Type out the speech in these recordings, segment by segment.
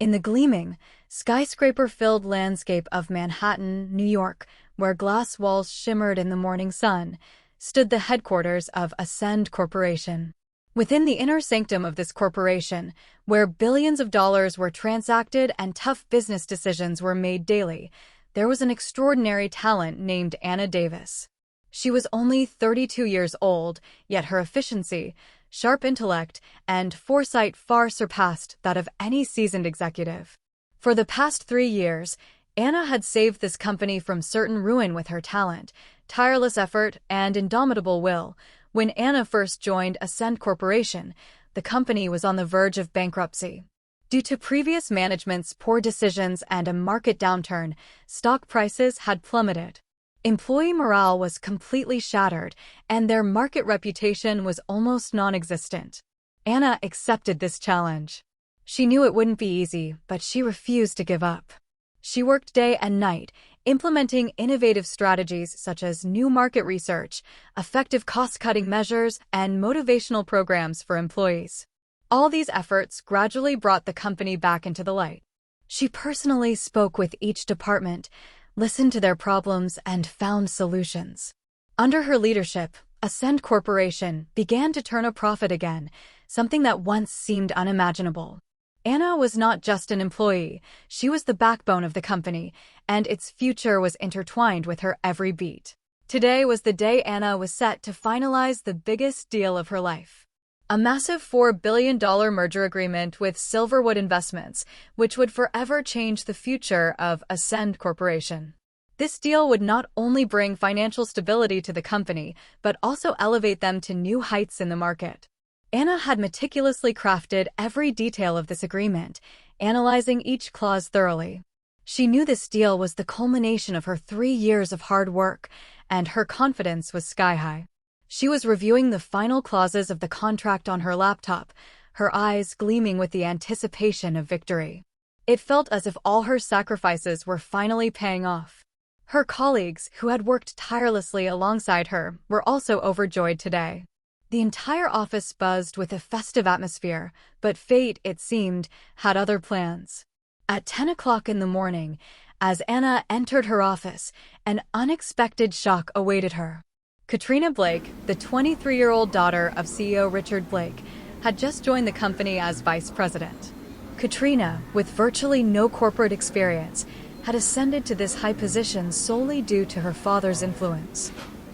In the gleaming, skyscraper-filled landscape of Manhattan, New York, where glass walls shimmered in the morning sun, stood the headquarters of Ascend Corporation. Within the inner sanctum of this corporation, where billions of dollars were transacted and tough business decisions were made daily, there was an extraordinary talent named Anna Davis. She was only 32 years old, yet her efficiency, sharp intellect, and foresight far surpassed that of any seasoned executive. For the past 3 years, Anna had saved this company from certain ruin with her talent, tireless effort, and indomitable will. When Anna first joined Ascend Corporation, the company was on the verge of bankruptcy. Due to previous management's poor decisions and a market downturn, stock prices had plummeted. Employee morale was completely shattered, and their market reputation was almost non-existent. Anna accepted this challenge. She knew it wouldn't be easy, but she refused to give up. She worked day and night, implementing innovative strategies such as new market research, effective cost-cutting measures, and motivational programs for employees. All these efforts gradually brought the company back into the light. She personally spoke with each department, listened to their problems, and found solutions. Under her leadership, Ascend Corporation began to turn a profit again, something that once seemed unimaginable. Anna was not just an employee, she was the backbone of the company, and its future was intertwined with her every beat. Today was the day Anna was set to finalize the biggest deal of her life. A massive $4 billion merger agreement with Silverwood Investments, which would forever change the future of Ascend Corporation. This deal would not only bring financial stability to the company, but also elevate them to new heights in the market. Anna had meticulously crafted every detail of this agreement, analyzing each clause thoroughly. She knew this deal was the culmination of her 3 years of hard work, and her confidence was sky-high. She was reviewing the final clauses of the contract on her laptop, her eyes gleaming with the anticipation of victory. It felt as if all her sacrifices were finally paying off. Her colleagues, who had worked tirelessly alongside her, were also overjoyed today. The entire office buzzed with a festive atmosphere, but fate, it seemed, had other plans. At 10 o'clock in the morning, as Anna entered her office, an unexpected shock awaited her. Katrina Blake, the 23-year-old daughter of CEO Richard Blake, had just joined the company as vice president. Katrina, with virtually no corporate experience, had ascended to this high position solely due to her father's influence.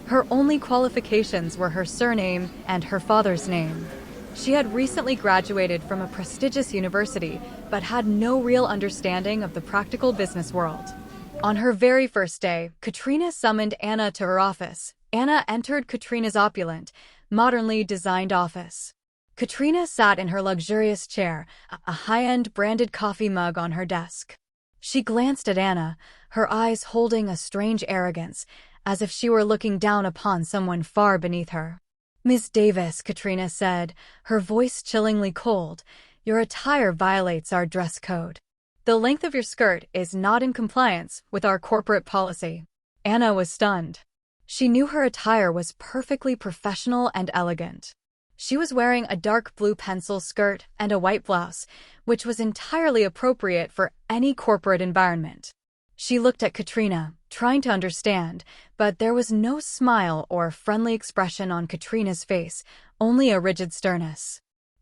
Her only qualifications were her surname and her father's name. She had recently graduated from a prestigious university, but had no real understanding of the practical business world. On her very first day, Katrina summoned Anna to her office. Anna entered Katrina's opulent, modernly designed office. Katrina sat in her luxurious chair, a high-end branded coffee mug on her desk. She glanced at Anna, her eyes holding a strange arrogance, as if she were looking down upon someone far beneath her. "Miss Davis," Katrina said, her voice chillingly cold, "your attire violates our dress code. The length of your skirt is not in compliance with our corporate policy." Anna was stunned. She knew her attire was perfectly professional and elegant. She was wearing a dark blue pencil skirt and a white blouse, which was entirely appropriate for any corporate environment. She looked at Katrina, trying to understand, but there was no smile or friendly expression on Katrina's face, only a rigid sternness.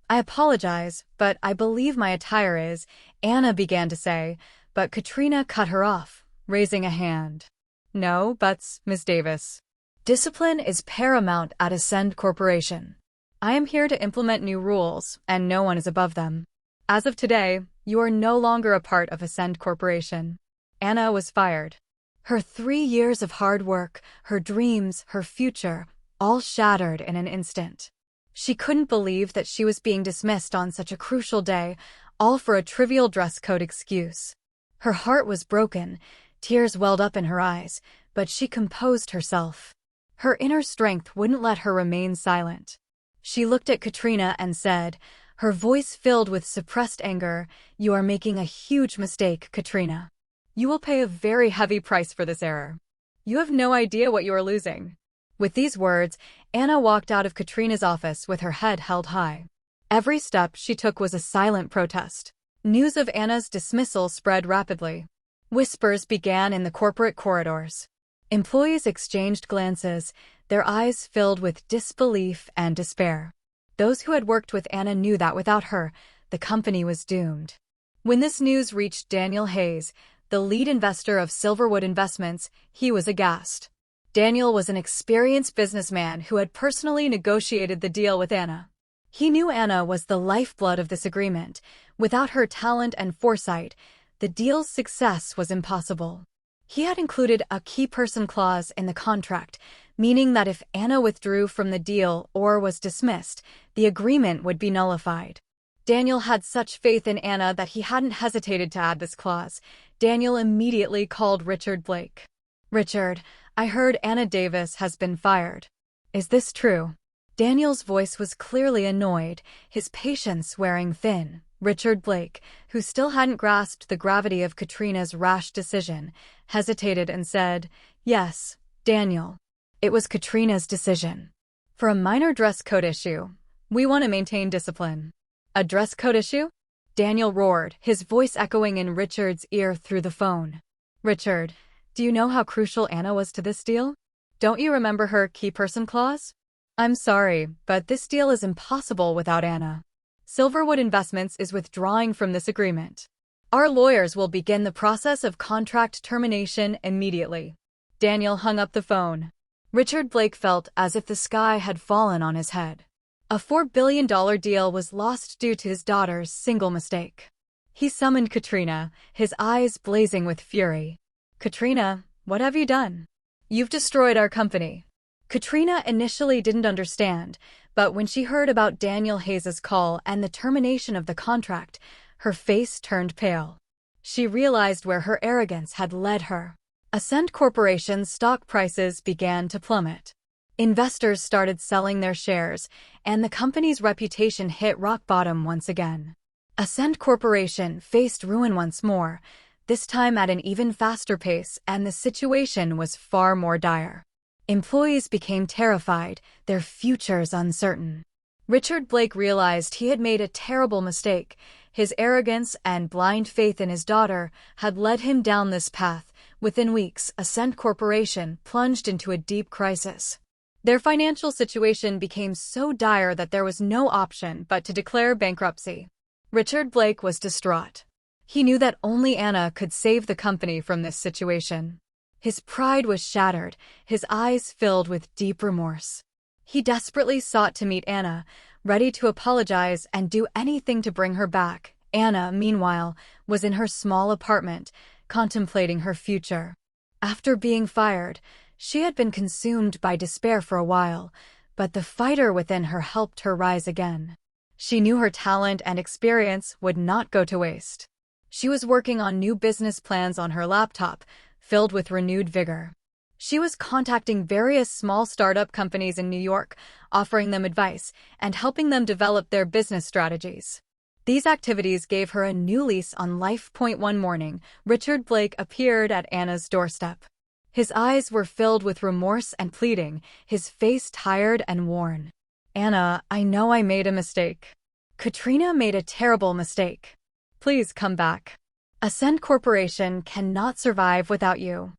"I apologize, but I believe my attire is," Anna began to say, but Katrina cut her off, raising a hand. "No buts, Ms. Davis. Discipline is paramount at Ascend Corporation. I am here to implement new rules, and no one is above them. As of today, you are no longer a part of Ascend Corporation." Anna was fired. Her 3 years of hard work, her dreams, her future, all shattered in an instant. She couldn't believe that she was being dismissed on such a crucial day, all for a trivial dress code excuse. Her heart was broken, tears welled up in her eyes, but she composed herself. Her inner strength wouldn't let her remain silent. She looked at Katrina and said, her voice filled with suppressed anger, "You are making a huge mistake, Katrina. You will pay a very heavy price for this error. You have no idea what you are losing." With these words, Anna walked out of Katrina's office with her head held high. Every step she took was a silent protest. News of Anna's dismissal spread rapidly. Whispers began in the corporate corridors. Employees exchanged glances, their eyes filled with disbelief and despair. Those who had worked with Anna knew that without her, the company was doomed. When this news reached Daniel Hayes, the lead investor of Silverwood Investments, he was aghast. Daniel was an experienced businessman who had personally negotiated the deal with Anna. He knew Anna was the lifeblood of this agreement. Without her talent and foresight, the deal's success was impossible. He had included a key person clause in the contract, meaning that if Anna withdrew from the deal or was dismissed, the agreement would be nullified. Daniel had such faith in Anna that he hadn't hesitated to add this clause. Daniel immediately called Richard Blake. "Richard, I heard Anna Davis has been fired. Is this true?" Daniel's voice was clearly annoyed, his patience wearing thin. Richard Blake, who still hadn't grasped the gravity of Katrina's rash decision, hesitated and said, "Yes, Daniel. It was Katrina's decision. For a minor dress code issue, we want to maintain discipline." "A dress code issue?" Daniel roared, his voice echoing in Richard's ear through the phone. "Richard, do you know how crucial Anna was to this deal? Don't you remember her key person clause? I'm sorry, but this deal is impossible without Anna. Silverwood Investments is withdrawing from this agreement. Our lawyers will begin the process of contract termination immediately." Daniel hung up the phone. Richard Blake felt as if the sky had fallen on his head. A $4 billion deal was lost due to his daughter's single mistake. He summoned Katrina, his eyes blazing with fury. "Katrina, what have you done? You've destroyed our company." Katrina initially didn't understand, but when she heard about Daniel Hayes's call and the termination of the contract, her face turned pale. She realized where her arrogance had led her. Ascend Corporation's stock prices began to plummet. Investors started selling their shares, and the company's reputation hit rock bottom once again. Ascend Corporation faced ruin once more, this time at an even faster pace, and the situation was far more dire. Employees became terrified, their futures uncertain. Richard Blake realized he had made a terrible mistake. His arrogance and blind faith in his daughter had led him down this path. Within weeks, Ascend Corporation plunged into a deep crisis. Their financial situation became so dire that there was no option but to declare bankruptcy. Richard Blake was distraught. He knew that only Anna could save the company from this situation. His pride was shattered, his eyes filled with deep remorse. He desperately sought to meet Anna, ready to apologize and do anything to bring her back. Anna, meanwhile, was in her small apartment, contemplating her future. After being fired, she had been consumed by despair for a while, but the fighter within her helped her rise again. She knew her talent and experience would not go to waste. She was working on new business plans on her laptop, filled with renewed vigor. She was contacting various small startup companies in New York, offering them advice and helping them develop their business strategies. These activities gave her a new lease on life. One morning, Richard Blake appeared at Anna's doorstep. His eyes were filled with remorse and pleading, his face tired and worn. "Anna, I know I made a mistake. Katrina made a terrible mistake. Please come back. Ascend Corporation cannot survive without you.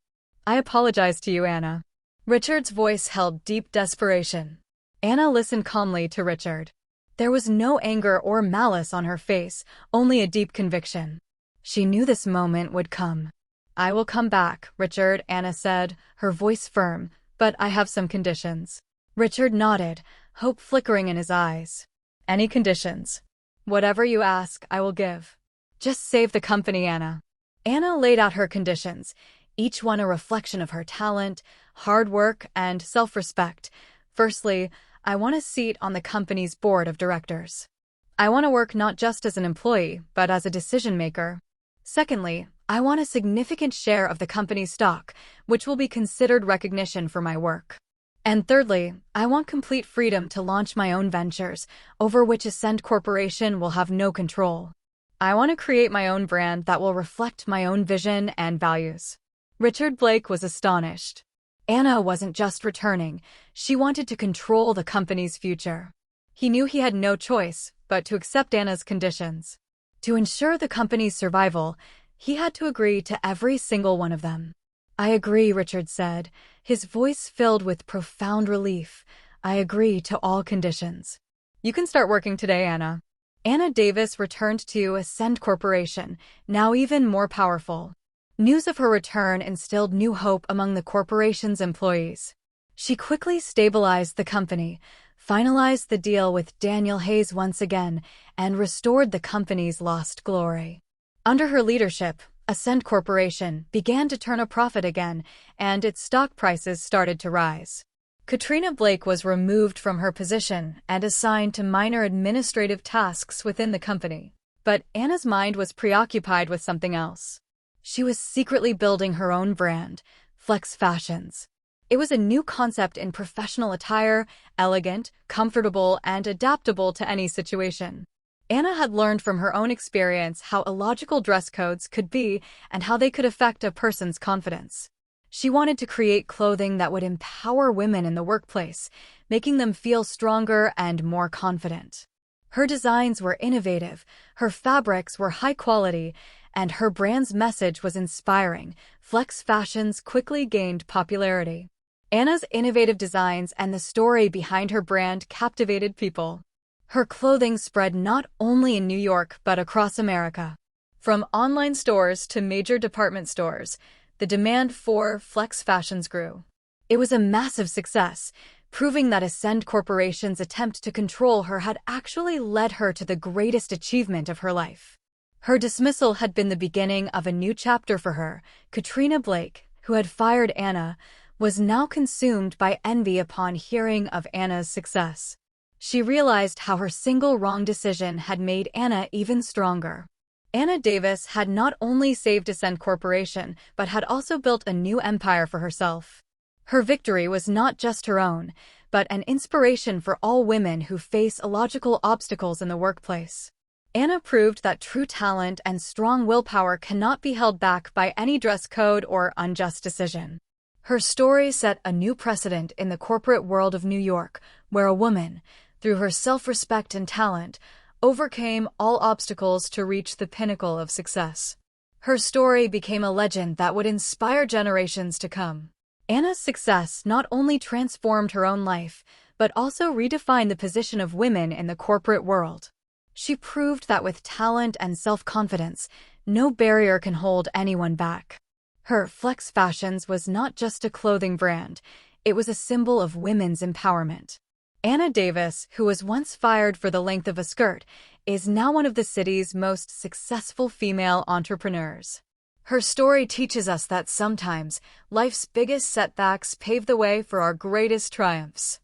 I apologize to you, Anna." Richard's voice held deep desperation. Anna listened calmly to Richard. There was no anger or malice on her face, only a deep conviction. She knew this moment would come. "I will come back, Richard," Anna said, her voice firm, "but I have some conditions." Richard nodded, hope flickering in his eyes. "Any conditions? Whatever you ask, I will give. Just save the company, Anna." Anna laid out her conditions, each one a reflection of her talent, hard work, and self-respect. "Firstly, I want a seat on the company's board of directors. I want to work not just as an employee, but as a decision-maker. Secondly, I want a significant share of the company's stock, which will be considered recognition for my work. And thirdly, I want complete freedom to launch my own ventures, over which Ascend Corporation will have no control. I want to create my own brand that will reflect my own vision and values." Richard Blake was astonished. Anna wasn't just returning, she wanted to control the company's future. He knew he had no choice but to accept Anna's conditions. To ensure the company's survival, he had to agree to every single one of them. "I agree," Richard said, his voice filled with profound relief. "I agree to all conditions." "You can start working today, Anna." Anna Davis returned to Ascend Corporation, now even more powerful. News of her return instilled new hope among the corporation's employees. She quickly stabilized the company, finalized the deal with Daniel Hayes once again, and restored the company's lost glory. Under her leadership, Ascend Corporation began to turn a profit again, and its stock prices started to rise. Katrina Blake was removed from her position and assigned to minor administrative tasks within the company. But Anna's mind was preoccupied with something else. She was secretly building her own brand, Flex Fashions. It was a new concept in professional attire, elegant, comfortable, and adaptable to any situation. Anna had learned from her own experience how illogical dress codes could be and how they could affect a person's confidence. She wanted to create clothing that would empower women in the workplace, making them feel stronger and more confident. Her designs were innovative, her fabrics were high quality, and her brand's message was inspiring. Flex Fashions quickly gained popularity. Anna's innovative designs and the story behind her brand captivated people. Her clothing spread not only in New York but across America. From online stores to major department stores, the demand for Flex Fashions grew. It was a massive success, proving that Ascend Corporation's attempt to control her had actually led her to the greatest achievement of her life. Her dismissal had been the beginning of a new chapter for her. Katrina Blake, who had fired Anna, was now consumed by envy upon hearing of Anna's success. She realized how her single wrong decision had made Anna even stronger. Anna Davis had not only saved Ascend Corporation, but had also built a new empire for herself. Her victory was not just her own, but an inspiration for all women who face illogical obstacles in the workplace. Anna proved that true talent and strong willpower cannot be held back by any dress code or unjust decision. Her story set a new precedent in the corporate world of New York, where a woman, through her self-respect and talent, overcame all obstacles to reach the pinnacle of success. Her story became a legend that would inspire generations to come. Anna's success not only transformed her own life, but also redefined the position of women in the corporate world. She proved that with talent and self-confidence, no barrier can hold anyone back. Her Flex Fashions was not just a clothing brand, it was a symbol of women's empowerment. Anna Davis, who was once fired for the length of a skirt, is now one of the city's most successful female entrepreneurs. Her story teaches us that sometimes life's biggest setbacks pave the way for our greatest triumphs.